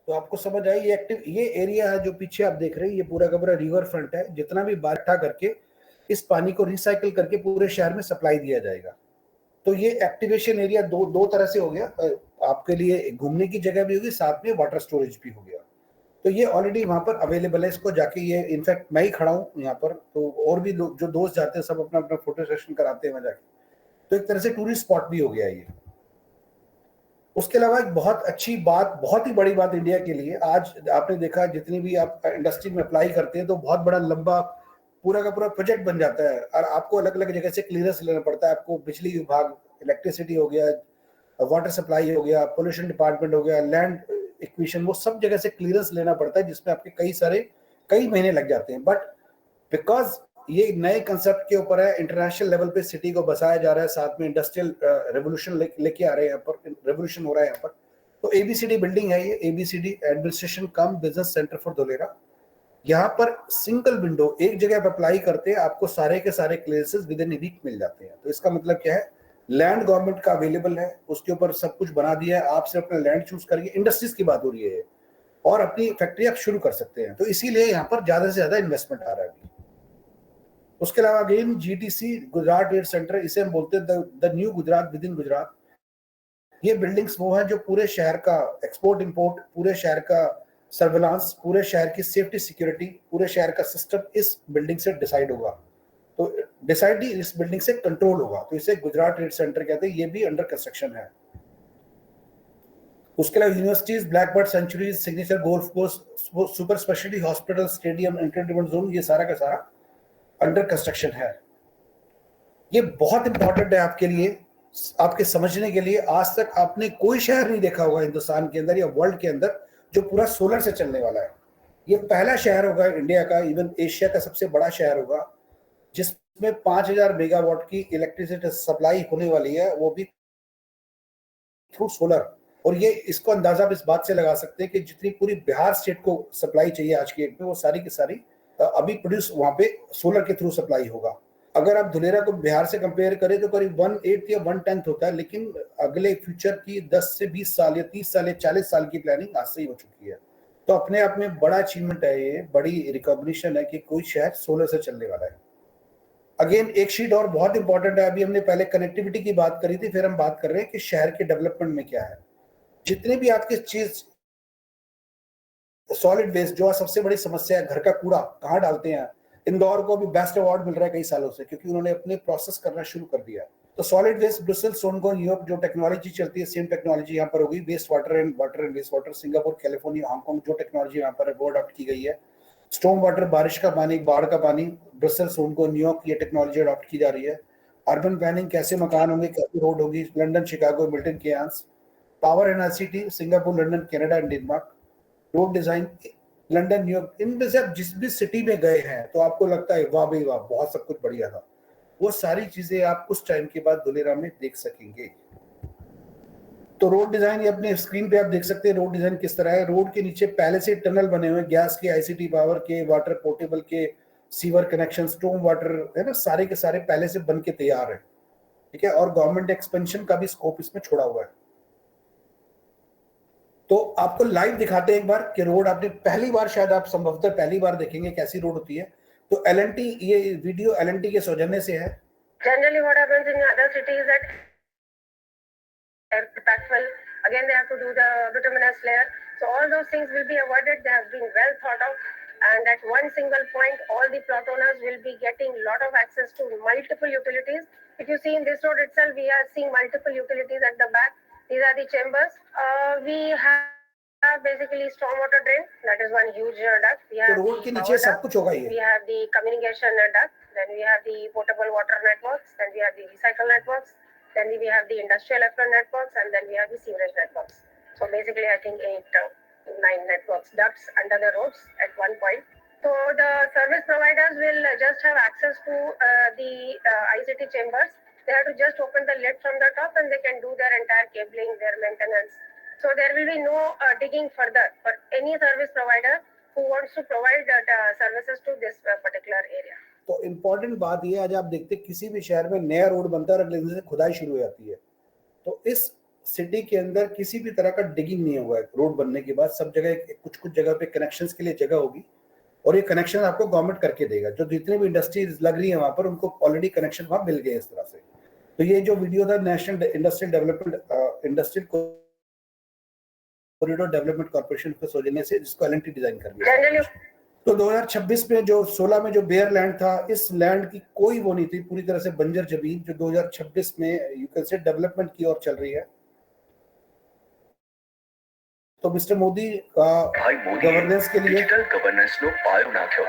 तो आपको समझ आई ये एक्टिव ये एरिया है जो पीछे आप देख रहे हैं, ये पूरा का पूरा रिवर फ्रंट है। जितना भी बारिश करके इस पानी को रिसाइकिल करके पूरे शहर में सप्लाई दिया जाएगा। तो ये एक्टिवेशन एरिया दो तरह से हो गया, आपके लिए घूमने की जगह भी होगी, साथ में वाटर स्टोरेज भी हो गया। तो ये ऑलरेडी वहां पर अवेलेबल है, इसको जाके ये इनफैक्ट मैं ही खड़ा हूँ यहाँ पर, तो और भी लोग जो दोस्त जाते हैं सब अपना अपना फोटो सेशन कराते हैं वहां जाके। तो एक तरह से टूरिस्ट स्पॉट भी हो गया ये। उसके अलावा एक बहुत अच्छी बात, बहुत ही बड़ी बात इंडिया के लिए, आज आपने देखा जितनी भी आप इंडस्ट्री में अप्लाई करते हैं तो बहुत बड़ा लंबा पूरा का पूरा प्रोजेक्ट बन जाता है और आपको अलग अलग जगह से क्लियरेंस लेना पड़ता है। आपको बिजली विभाग, इलेक्ट्रिसिटी हो गया, वाटर सप्लाई हो गया, पोल्यूशन डिपार्टमेंट हो गया, लैंड एक्विजिशन, वो सब जगह से क्लियरेंस लेना पड़ता है जिसमें आपके कई महीने लग जाते हैं। बट बिकॉज ये नए कंसेप्ट के ऊपर है, इंटरनेशनल लेवल पे सिटी को बसाया जा रहा है, साथ में इंडस्ट्रियल रेवोल्यूशन लेके आ रहे हैं, यहाँ पर रेवोल्यूशन हो रहा है यहाँ पर। तो एबीसीडी बिल्डिंग है ये, ABCD administration cum business centre for Dholera. यहाँ पर सिंगल विंडो, एक जगह पर अप्लाई करते हैं, आपको सारे के सारे clearances within a week मिल जाते हैं। तो इसका मतलब क्या है, लैंड गवर्नमेंट का अवेलेबल है, उसके ऊपर सब कुछ बना दिया है, आप सिर्फ अपना लैंड चूज करिए। इंडस्ट्रीज की बात हो रही है और अपनी फैक्ट्री आप शुरू कर सकते हैं। तो इसीलिए यहाँ पर ज्यादा से ज्यादा इन्वेस्टमेंट आ रहा है अभी। उसके अलावा again GTC Gujarat trade centre, इसे हम बोलते हैं the new Gujarat with in Gujarat. ये बिल्डिंग्स वो है जो पूरे शहर का एक्सपोर्ट इंपोर्ट, पूरे शहर का सर्विलांस, पूरे शहर की सेफ्टी सिक्योरिटी, पूरे शहर का सिस्टम इस बिल्डिंग से डिसाइड होगा। तो डिसाइड ही इस बिल्डिंग से कंट्रोल होगा। तो इसे गुजरात ट्रेड सेंटर कहते हैं। ये भी अंडर कंस्ट्रक्शन है। उसके अलावा universities, blackbird sanctuaries, signature golf course, super speciality hospital, stadium, entertainment zone, ये सारा का सारा अंडर कंस्ट्रक्शन है। ये बहुत इंपॉर्टेंट है आपके लिए, आपके समझने के लिए। आज तक आपने कोई शहर नहीं देखा होगा हिंदुस्तान के अंदर या वर्ल्ड के अंदर जो पूरा सोलर से चलने वाला है। ये पहला शहर होगा इंडिया का, इवन एशिया का सबसे बड़ा शहर होगा, जिसमें 5000 मेगावाट की इलेक्ट्रिसिटी सप्लाई होने वाली है, वो भी थ्रू सोलर। और ये इसको अंदाजा आप इस बात से लगा सकते हैं कि जितनी पूरी बिहार स्टेट को सप्लाई चाहिए आज की डेट में, वो सारी की सारी अभी प्रोड्यूस वहां पे सोलर के थ्रू सप्लाई होगा। अगर आप धुलेरा को बिहार से कंपेयर करें तो करीब 1/8 या 1/10 होता है, लेकिन अगले फ्यूचर की 10 से 20 साल या 30 साल या 40 साल की प्लानिंग आज से ही हो चुकी है। तो अपने आप में बड़ा अचीवमेंट है, ये बड़ी रिकॉग्निशन है कि कोई शहर सोलर से चलने वाला है। अगेन एक शीट और बहुत इंपॉर्टेंट है, अभी हमने पहले कनेक्टिविटी की बात करी थी, फिर हम बात कर रहे हैं कि शहर के डेवलपमेंट में क्या है। जितने भी आपकी चीज, सॉलिड वेस्ट जो सबसे बड़ी समस्या है, घर का कूड़ा कहाँ डालते हैं। इंदौर को भी बेस्ट अवार्ड मिल रहा है कई सालों से, क्योंकि उन्होंने अपने प्रोसेस करना शुरू कर दिया। तो सॉलिड वेस्ट ब्रुसेल, सोनगो, न्यूयॉर्क जो टेक्नोलॉजी चलती है, सेम टेक्नोलॉजी यहाँ पर होगी। Waste water and waste water, Singapore, California, Hong Kong, जो टेक्नोलॉजी यहाँ पर वो अडॉप्ट की गई है। स्टॉर्म वाटर, बारिश का पानी, बाढ़ का पानी, ब्रुसेल, सोनगो, न्यूयॉर्क, ये टेक्नोलॉजी अडॉप्ट की जा रही है। अर्बन प्लानिंग, कैसे मकान होंगे, कैसे रोड होगी, London, Chicago, Milton, Keynes. Power and ICT, Singapore, London, Canada and Denmark. Road design, London, New York. इनमें से आप जिस भी सिटी में गए हैं तो आपको लगता है वाह भाई वाह, बहुत सब कुछ बढ़िया था, वो सारी चीजें आप उस टाइम के बाद धुलेरा में देख सकेंगे। तो रोड डिजाइन, ये अपने स्क्रीन पे आप देख सकते हैं रोड डिजाइन किस तरह है। रोड के नीचे पहले से टनल बने हुए, गैस के, आईसीटी, पावर के, वाटर पोर्टेबल के, सीवर कनेक्शन, स्टॉर्म वाटर, है ना, सारे के सारे पहले से बन के तैयार है। ठीक है, और गवर्नमेंट एक्सपेंशन का भी स्कोप इसमें छोड़ा हुआ है। तो आपको लाइव दिखाते हैं एक बार कि रोड आपने पहली बार, शायद आप संभवतः पहली बार देखेंगे कैसी रोड होती है। तो एलएनटी, ये वीडियो एलएनटी के सौजन्य से है। Generally what happens in other cities that impactful, again they have to do the bituminous layer, so all those things will be avoided. They have been well thought of, and at one single point all the plot owners will be getting lot of access to multiple utilities. If you see in this road itself, we are seeing multiple utilities at the back. These are the chambers. We have basically stormwater drain, that is one huge duct. We have road के नीचे सब कुछ होगा ये। We have the communication duct, then we have the potable water networks, then we have the recycle networks, then we have the industrial effluent networks, and then we have the sewerage networks. So basically I think 9 networks, ducts under the roads at one point. So the service providers will just have access to the ICT chambers. They have to just open the lid from the top and they can do their entire cabling, their maintenance. So there will be no digging further for any service provider who wants to provide services to this particular area. तो important बात ये, आज आप देखते किसी भी शहर में नया रोड बनता है और अगले दिन से खुदाई शुरू हो जाती है। तो इस सिटी के अंदर किसी भी तरह का डिगिंग नहीं हुआ है रोड बनने के बाद। सब जगह कुछ कुछ जगह पे कनेक्शंस के लिए जगह होगी और ये कनेक्शन आपको गवर्नमेंट करके देगा। जो जितने भी इंडस्ट्रीज लग रही है वहां पर उनको ऑलरेडी कनेक्शन वहां मिल गए इस तरह से। तो ये जो वीडियो था national industrial development industrial corridor development corporation के सौजन्य से, जिसको एलएनटी डिजाइन कर दिया। तो 2026 में जो 16 में जो बेयर लैंड था, इस लैंड की कोई वो नहीं थी, पूरी तरह से बंजर जमीन जो 2026 में यू कैन से डेवलपमेंट की ओर चल रही है। तो मिस्टर मोदी का गवर्नेंस के लिए डिजिटल गवर्नेंस नो पायो नाख्यो।